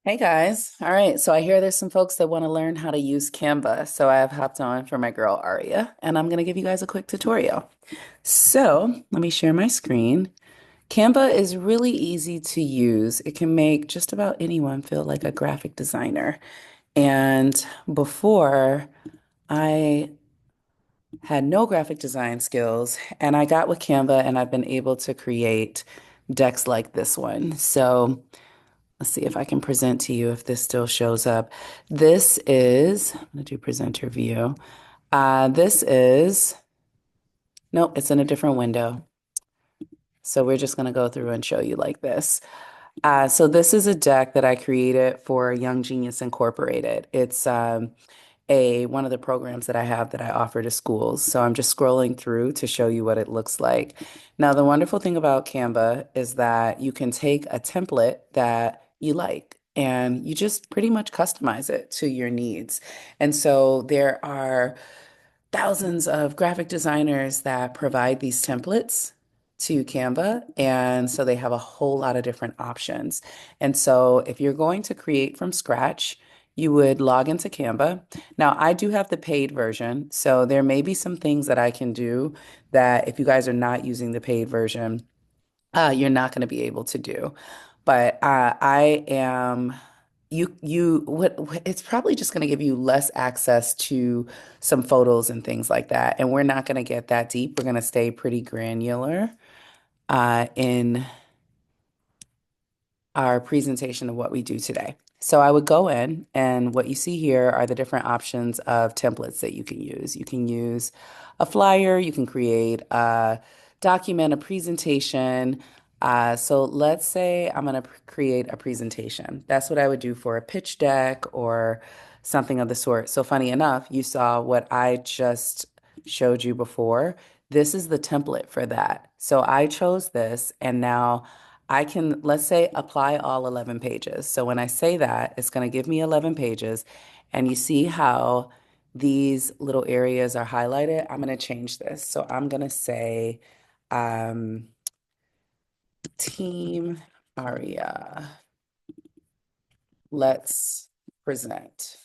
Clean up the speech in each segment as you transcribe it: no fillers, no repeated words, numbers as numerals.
Hey guys. All right. So I hear there's some folks that want to learn how to use Canva. So I have hopped on for my girl Aria, and I'm going to give you guys a quick tutorial. So let me share my screen. Canva is really easy to use. It can make just about anyone feel like a graphic designer. And before, I had no graphic design skills, and I got with Canva, and I've been able to create decks like this one. So let's see if I can present to you if this still shows up. This is, I'm going to do presenter view. This is, nope, it's in a different window. So we're just going to go through and show you like this. So this is a deck that I created for Young Genius Incorporated. It's a one of the programs that I have that I offer to schools. So I'm just scrolling through to show you what it looks like. Now, the wonderful thing about Canva is that you can take a template that you like and you just pretty much customize it to your needs. And so there are thousands of graphic designers that provide these templates to Canva. And so they have a whole lot of different options. And so if you're going to create from scratch, you would log into Canva. Now, I do have the paid version, so there may be some things that I can do that if you guys are not using the paid version, you're not going to be able to do. But I am it's probably just going to give you less access to some photos and things like that. And we're not going to get that deep. We're going to stay pretty granular in our presentation of what we do today. So I would go in, and what you see here are the different options of templates that you can use. You can use a flyer, you can create a document, a presentation. So let's say I'm going to create a presentation. That's what I would do for a pitch deck or something of the sort. So funny enough, you saw what I just showed you before. This is the template for that. So I chose this, and now I can, let's say, apply all 11 pages. So when I say that, it's going to give me 11 pages. And you see how these little areas are highlighted? I'm going to change this. So I'm going to say, um, Team Aria, let's present.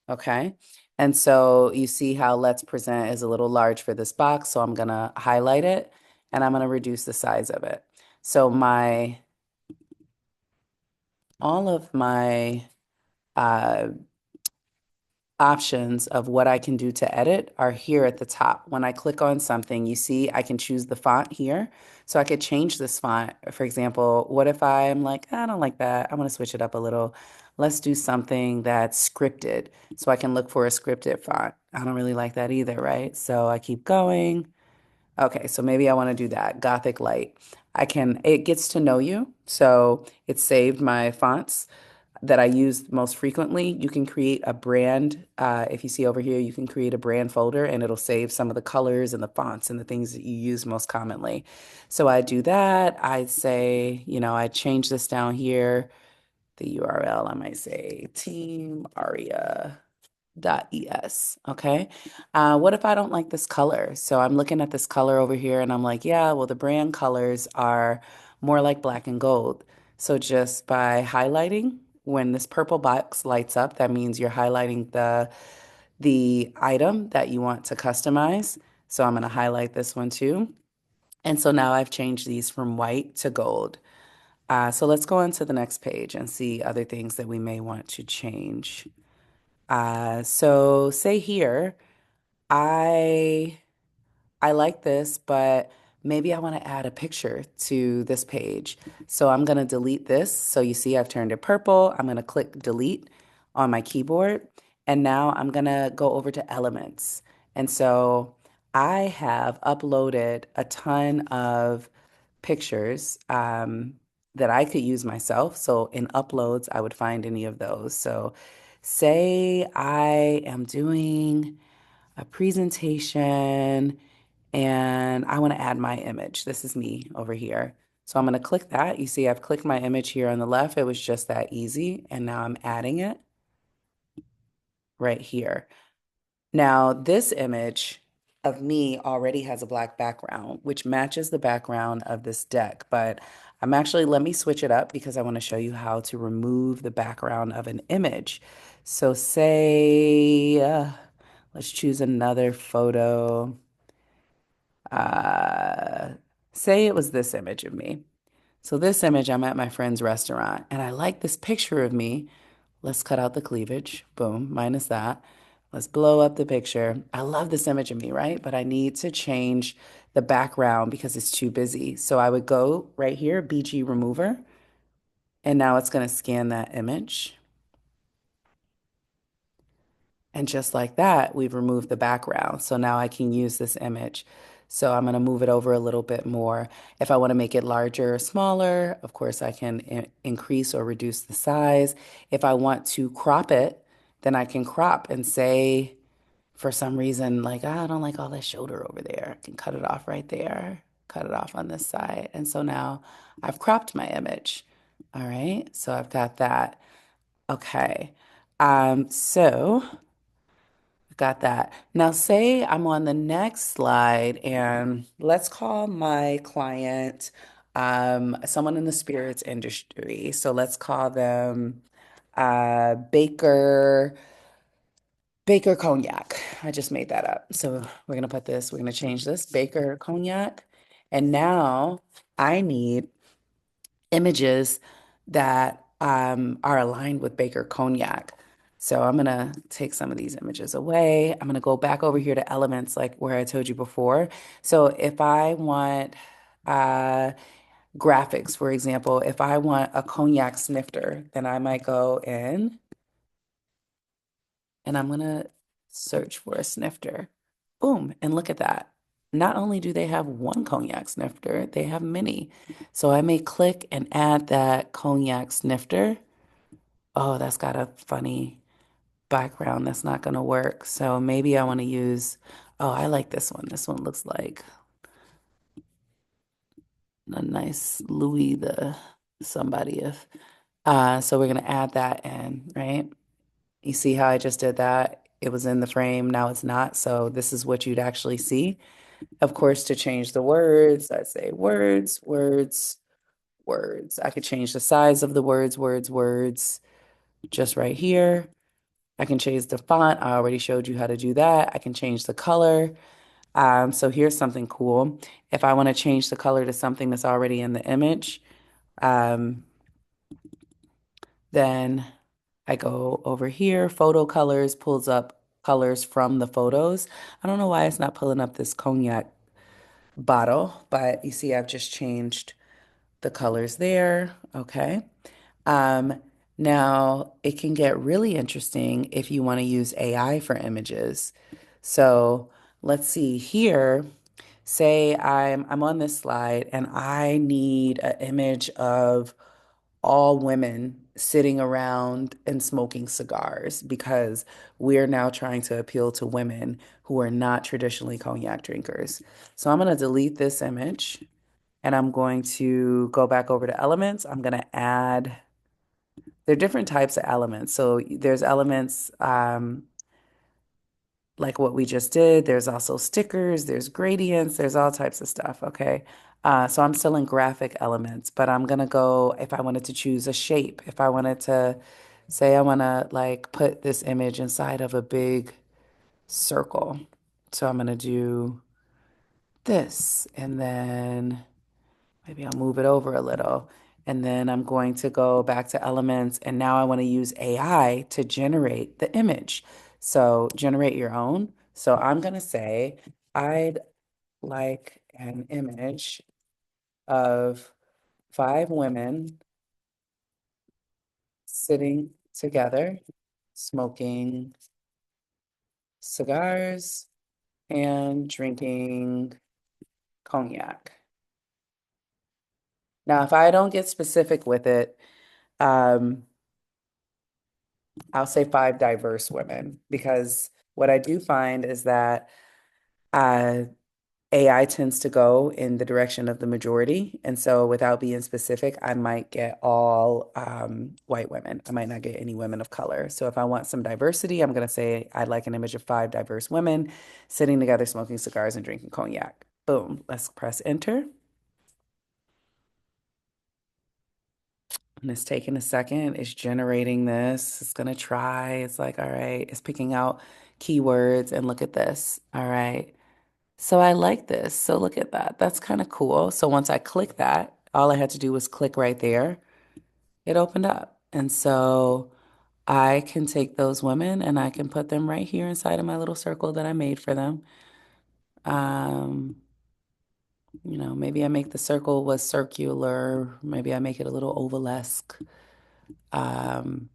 Okay. And so you see how let's present is a little large for this box. So I'm going to highlight it and I'm going to reduce the size of it. So all of my uh, options of what I can do to edit are here at the top. When I click on something, you see I can choose the font here. So I could change this font. For example, what if I'm like, I don't like that. I want to switch it up a little. Let's do something that's scripted. So I can look for a scripted font. I don't really like that either, right? So I keep going. Okay, so maybe I want to do that. Gothic light. It gets to know you. So it saved my fonts that I use most frequently. You can create a brand. If you see over here, you can create a brand folder and it'll save some of the colors and the fonts and the things that you use most commonly. So I do that. I say, I change this down here. The URL, I might say Team Aria. .es. Okay. What if I don't like this color? So I'm looking at this color over here and I'm like, yeah, well, the brand colors are more like black and gold. So just by highlighting, when this purple box lights up, that means you're highlighting the item that you want to customize. So I'm going to highlight this one too. And so now I've changed these from white to gold. So let's go on to the next page and see other things that we may want to change. So say here, I I like this, but maybe I want to add a picture to this page. So I'm going to delete this. So you see I've turned it purple. I'm going to click delete on my keyboard. And now I'm going to go over to elements. And so I have uploaded a ton of pictures that I could use myself. So in uploads, I would find any of those. So say I am doing a presentation and I want to add my image. This is me over here. So I'm going to click that. You see, I've clicked my image here on the left. It was just that easy. And now I'm adding it right here. Now, this image of me already has a black background, which matches the background of this deck, but let me switch it up because I want to show you how to remove the background of an image. So say, let's choose another photo. Uh, Say it was this image of me. So this image, I'm at my friend's restaurant and I like this picture of me. Let's cut out the cleavage. Boom, minus that. Let's blow up the picture. I love this image of me, right? But I need to change the background because it's too busy. So I would go right here, BG remover, and now it's going to scan that image. And just like that, we've removed the background. So now I can use this image. So I'm going to move it over a little bit more. If I want to make it larger or smaller, of course, I can increase or reduce the size. If I want to crop it, then I can crop and say, for some reason, like, "Ah, I don't like all that shoulder over there. I can cut it off right there, cut it off on this side." And so now I've cropped my image. All right. So I've got that. Okay. So got that. Now, say I'm on the next slide, and let's call my client someone in the spirits industry. So let's call them Baker Cognac. I just made that up. So we're gonna change this Baker Cognac. And now I need images that are aligned with Baker Cognac. So I'm gonna take some of these images away. I'm gonna go back over here to elements like where I told you before. So if I want uh, graphics, for example, if I want a cognac snifter, then I might go in and I'm gonna search for a snifter. Boom, and look at that. Not only do they have one cognac snifter, they have many. So I may click and add that cognac snifter. Oh, that's got a funny background. That's not gonna work. So maybe I want to use, oh, I like this one. This one looks like a nice Louis the somebody if so we're gonna add that in, right? You see how I just did that? It was in the frame, now it's not. So this is what you'd actually see. Of course, to change the words, I say words, words, words. I could change the size of the words, words, words, just right here. I can change the font. I already showed you how to do that. I can change the color. So here's something cool. If I want to change the color to something that's already in the image, um, then I go over here, photo colors, pulls up colors from the photos. I don't know why it's not pulling up this cognac bottle, but you see I've just changed the colors there. Okay. Um, Now it can get really interesting if you want to use AI for images. So let's see here. Say I'm on this slide and I need an image of all women sitting around and smoking cigars because we're now trying to appeal to women who are not traditionally cognac drinkers. So I'm going to delete this image and I'm going to go back over to elements. I'm going to add, there are different types of elements. So there's elements like what we just did. There's also stickers, there's gradients, there's all types of stuff. Okay. So I'm still in graphic elements, but I'm gonna go if I wanted to choose a shape, if I wanted to say I want to like put this image inside of a big circle. So I'm gonna do this and then maybe I'll move it over a little. And then I'm going to go back to elements and now I want to use AI to generate the image. So generate your own. So I'm going to say I'd like an image of 5 women sitting together, smoking cigars and drinking cognac. Now, if I don't get specific with it, um, I'll say 5 diverse women because what I do find is that uh, AI tends to go in the direction of the majority. And so without being specific, I might get all white women. I might not get any women of color. So if I want some diversity, I'm going to say I'd like an image of 5 diverse women sitting together, smoking cigars and drinking cognac. Boom. Let's press enter. And it's taking a second. It's generating this. It's gonna try. It's like, all right, it's picking out keywords and look at this. All right. So I like this. So look at that. That's kind of cool. So once I click that, all I had to do was click right there. It opened up. And so I can take those women and I can put them right here inside of my little circle that I made for them. Um, maybe I make the circle was circular. Maybe I make it a little ovalesque. Um,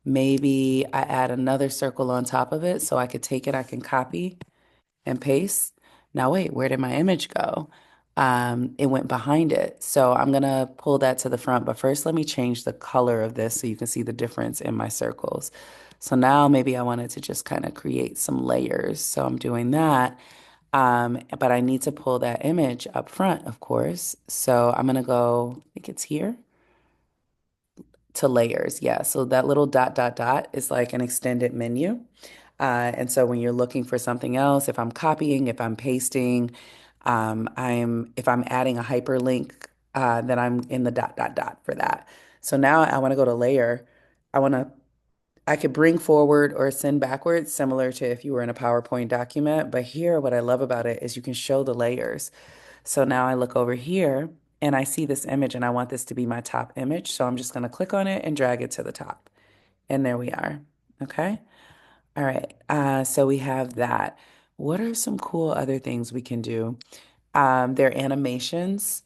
Maybe I add another circle on top of it so I could take it, I can copy and paste. Now, wait, where did my image go? It went behind it. So I'm gonna pull that to the front, but first let me change the color of this so you can see the difference in my circles. So now maybe I wanted to just kind of create some layers. So I'm doing that. But I need to pull that image up front, of course. So I'm gonna go, I think it's here to layers. Yeah. So that little dot, dot, dot is like an extended menu. And so when you're looking for something else, if I'm copying, if I'm pasting, if I'm adding a hyperlink, then I'm in the dot, dot, dot for that. So now I want to go to layer. I want to, I could bring forward or send backwards, similar to if you were in a PowerPoint document. But here, what I love about it is you can show the layers. So now I look over here and I see this image and I want this to be my top image. So I'm just going to click on it and drag it to the top. And there we are. Okay. All right. So we have that. What are some cool other things we can do? There are animations.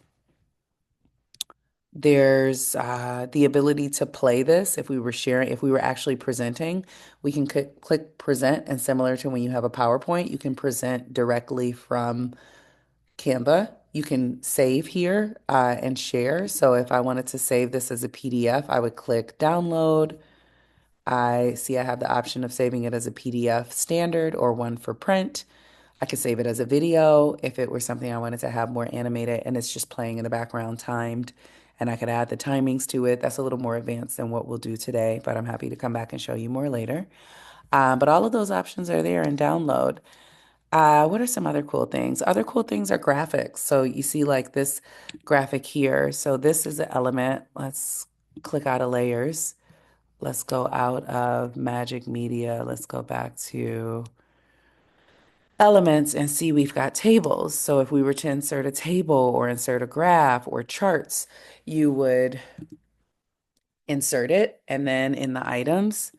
There's the ability to play this if we were sharing, if we were actually presenting, we can click present, and similar to when you have a PowerPoint, you can present directly from Canva. You can save here and share. So if I wanted to save this as a PDF, I would click download. I see I have the option of saving it as a PDF standard or one for print. I could save it as a video if it were something I wanted to have more animated and it's just playing in the background timed. And I could add the timings to it. That's a little more advanced than what we'll do today, but I'm happy to come back and show you more later. But all of those options are there in download. What are some other cool things? Other cool things are graphics. So you see like this graphic here. So this is an element. Let's click out of layers. Let's go out of Magic Media. Let's go back to elements and see we've got tables. So if we were to insert a table or insert a graph or charts, you would insert it. And then in the items,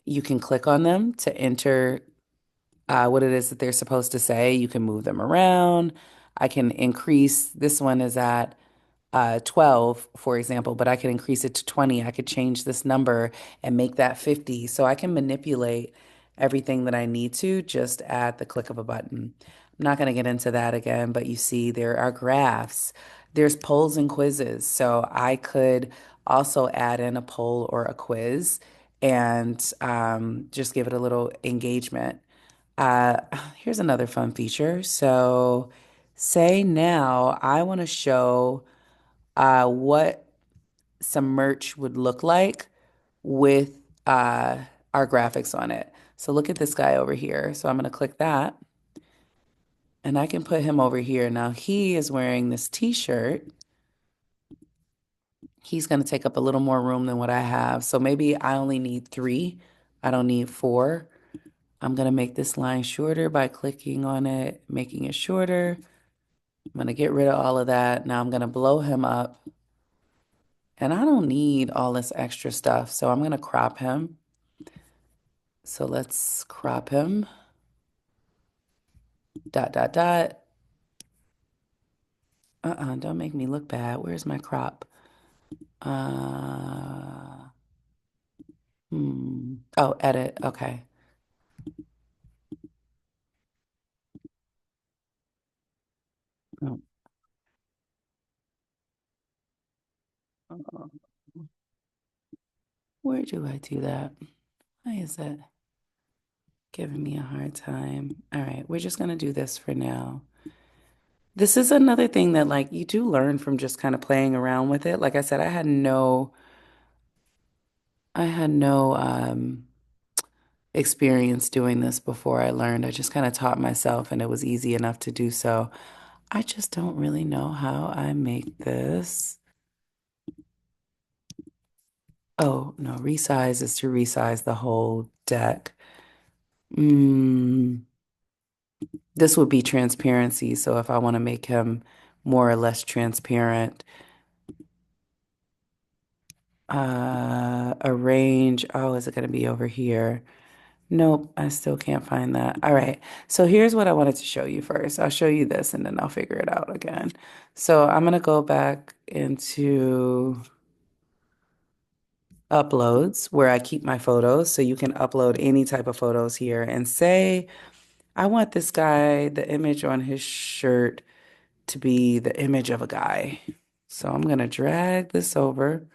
you can click on them to enter what it is that they're supposed to say. You can move them around. I can increase, this one is at 12, for example, but I could increase it to 20. I could change this number and make that 50. So I can manipulate everything that I need to just at the click of a button. I'm not going to get into that again, but you see there are graphs, there's polls and quizzes. So I could also add in a poll or a quiz and just give it a little engagement. Uh, Here's another fun feature. So say now I want to show what some merch would look like with our graphics on it. So look at this guy over here. So I'm going to click that and I can put him over here. Now he is wearing this t-shirt. He's going to take up a little more room than what I have. So maybe I only need 3. I don't need 4. I'm going to make this line shorter by clicking on it, making it shorter. I'm going to get rid of all of that. Now I'm going to blow him up. And I don't need all this extra stuff, so I'm going to crop him. So let's crop him. Dot, dot, dot. Don't make me look bad. Where's my crop? Uh, Oh, edit. Okay. Oh, oh, where do I do that? Why is that giving me a hard time? All right, we're just going to do this for now. This is another thing that like you do learn from just kind of playing around with it. Like I said, I had no experience doing this before I learned. I just kind of taught myself and it was easy enough to do so. I just don't really know how I make this Oh, no, resize is to resize the whole deck. Mm, this would be transparency. So if I want to make him more or less transparent, arrange. Oh, is it going to be over here? Nope, I still can't find that. All right. So here's what I wanted to show you first. I'll show you this and then I'll figure it out again. So I'm going to go back into uploads where I keep my photos. So you can upload any type of photos here and say, I want this guy, the image on his shirt to be the image of a guy. So I'm going to drag this over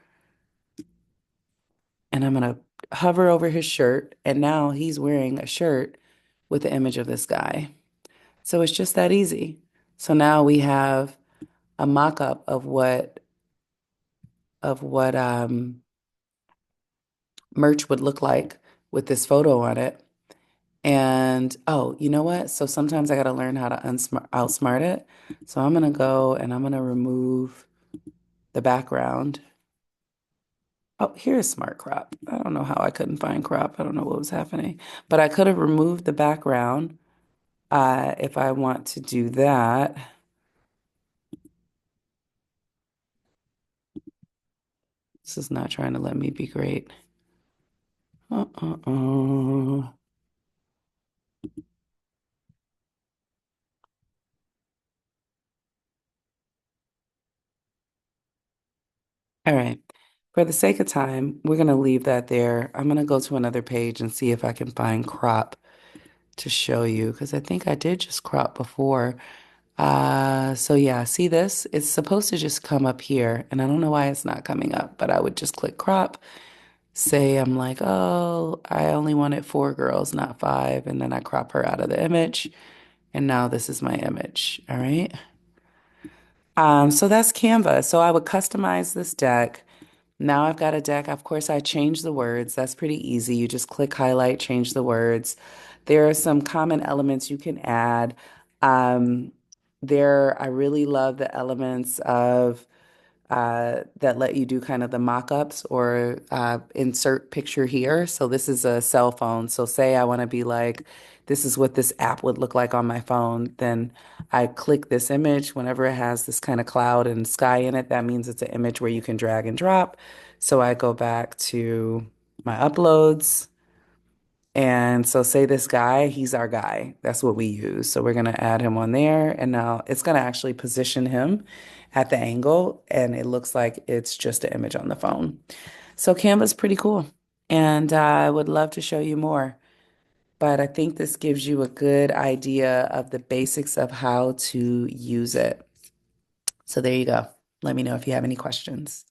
and I'm going to hover over his shirt. And now he's wearing a shirt with the image of this guy. So it's just that easy. So now we have a mock-up of what merch would look like with this photo on it. And oh, you know what? So sometimes I got to learn how to outsmart it. So I'm gonna go and I'm gonna remove the background. Oh, here's smart crop. I don't know how I couldn't find crop. I don't know what was happening, but I could have removed the background if I want to do that. This is not trying to let me be great. Uh-uh-uh. All right. For the sake of time, we're going to leave that there. I'm going to go to another page and see if I can find crop to show you because I think I did just crop before. So yeah, see this? It's supposed to just come up here, and I don't know why it's not coming up, but I would just click crop, say I'm like, oh, I only wanted 4 girls, not 5, and then I crop her out of the image, and now this is my image. All right. So that's Canva. So I would customize this deck. Now I've got a deck. Of course, I change the words. That's pretty easy. You just click highlight, change the words. There are some common elements you can add. Um, I really love the elements of that let you do kind of the mock-ups or insert picture here. So this is a cell phone. So say I want to be like, this is what this app would look like on my phone. Then I click this image whenever it has this kind of cloud and sky in it. That means it's an image where you can drag and drop. So I go back to my uploads. And so say this guy, he's our guy. That's what we use. So we're going to add him on there. And now it's going to actually position him at the angle. And it looks like it's just an image on the phone. So Canva's pretty cool. And I would love to show you more. But I think this gives you a good idea of the basics of how to use it. So there you go. Let me know if you have any questions.